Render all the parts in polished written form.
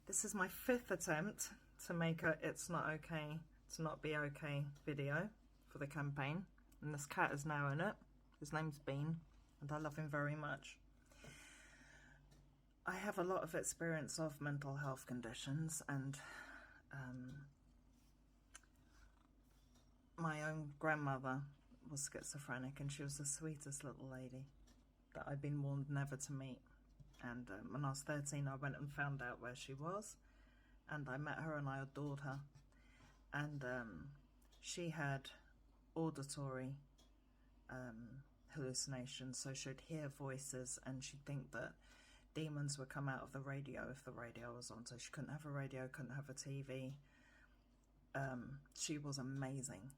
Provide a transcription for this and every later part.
This is my 5th attempt to make a It's Not Okay to Not Be Okay video for the campaign, and this cat is now in it. His name's Bean, and I love him very much. I have a lot of experience of mental health conditions, and my own grandmother was schizophrenic, and she was the sweetest little lady that I'd been warned never to meet. And when I was 13, I went and found out where she was, and I met her and I adored her. And she had auditory hallucinations, so she'd hear voices and she'd think that demons would come out of the radio if the radio was on, so she couldn't have a radio, couldn't have a TV. She was amazing.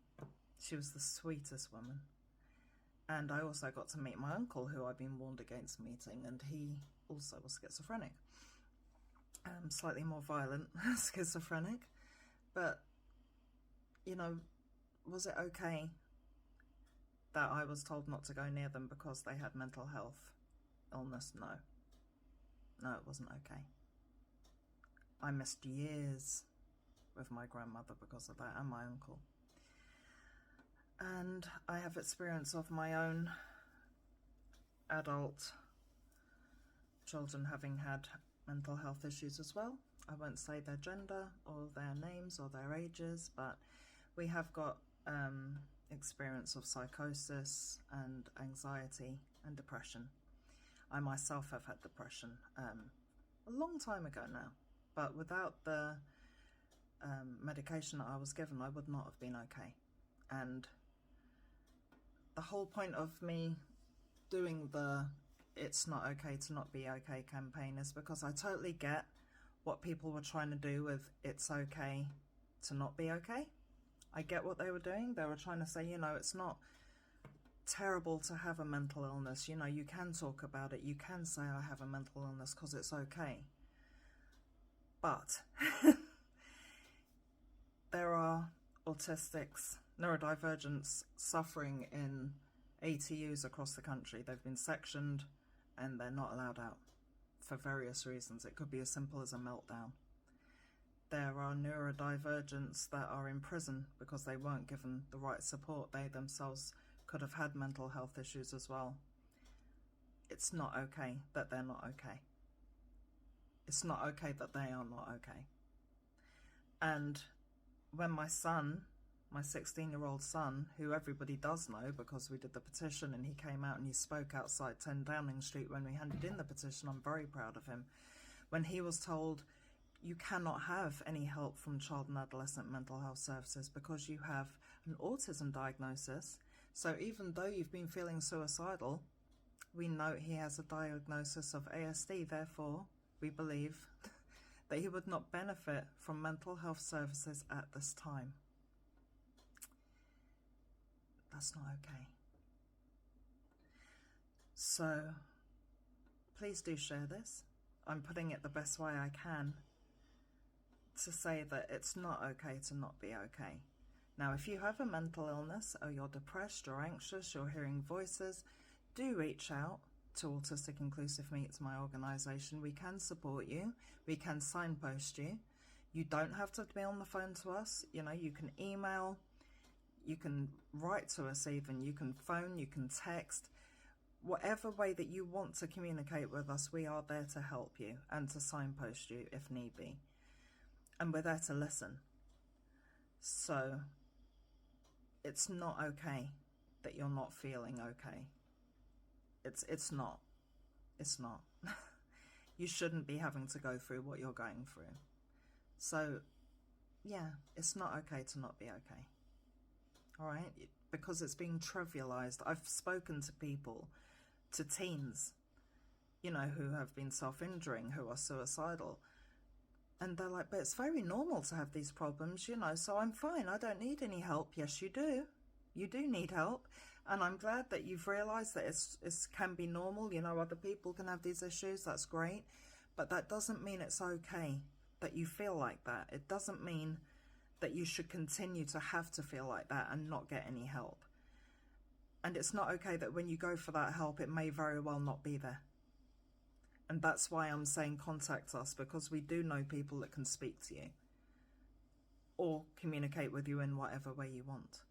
She was the sweetest woman. And I also got to meet my uncle, who I'd been warned against meeting, and he also was schizophrenic. Slightly more violent schizophrenic. But, you know, was it okay that I was told not to go near them because they had mental health illness? No. No, it wasn't okay. I missed years with my grandmother because of that, and my uncle. And I have experience of my own adult children having had mental health issues as well. I won't say their gender or their names or their ages, but we have got experience of psychosis and anxiety and depression. I myself have had depression a long time ago now, but without the medication that I was given, I would not have been okay. And the whole point of me doing the It's Not Okay to Not Be Okay campaign is because I totally get what people were trying to do with It's Okay to Not Be Okay. I get what they were doing. They were trying to say, you know, it's not terrible to have a mental illness. You know, you can talk about it. You can say I have a mental illness because it's okay. But there are autistics, neurodivergents suffering in ATUs across the country. They've been sectioned and they're not allowed out for various reasons. It could be as simple as a meltdown. There are neurodivergents that are in prison because they weren't given the right support. They themselves could have had mental health issues as well. It's not okay that they're not okay. It's not okay that they are not okay. And when my son, my 16-year-old son, who everybody does know because we did the petition and he came out and he spoke outside 10 Downing Street when we handed in the petition, I'm very proud of him. When he was told, you cannot have any help from child and adolescent mental health services because you have an autism diagnosis. So even though you've been feeling suicidal, we know he has a diagnosis of ASD, therefore we believe that he would not benefit from mental health services at this time. That's not okay. So please do share this. I'm putting it the best way I can to say that it's not okay to not be okay. Now, if you have a mental illness or you're depressed or anxious, you're hearing voices, do reach out to Autistic Inclusive Meets, my organisation. We can support you. We can signpost you. You don't have to be on the phone to us. You know, you can email, you can write to us even, you can phone, you can text. Whatever way that you want to communicate with us, we are there to help you and to signpost you if need be. And we're there to listen. So it's not okay that you're not feeling okay. It's not. It's not. You shouldn't be having to go through what you're going through. So, yeah, it's not okay to not be okay. All right? Because it's being trivialised. I've spoken to people, to teens, you know, who have been self-injuring, who are suicidal. And they're like, but it's very normal to have these problems, you know, so I'm fine. I don't need any help. Yes, you do. You do need help. And I'm glad that you've realised that it can be normal. You know, other people can have these issues. That's great. But that doesn't mean it's okay that you feel like that. It doesn't mean that you should continue to have to feel like that and not get any help. And it's not okay that when you go for that help, it may very well not be there. And that's why I'm saying contact us, because we do know people that can speak to you or communicate with you in whatever way you want.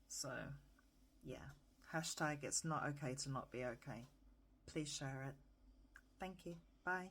So, yeah. Hashtag it's not okay to not be okay. Please share it. Thank you. Bye.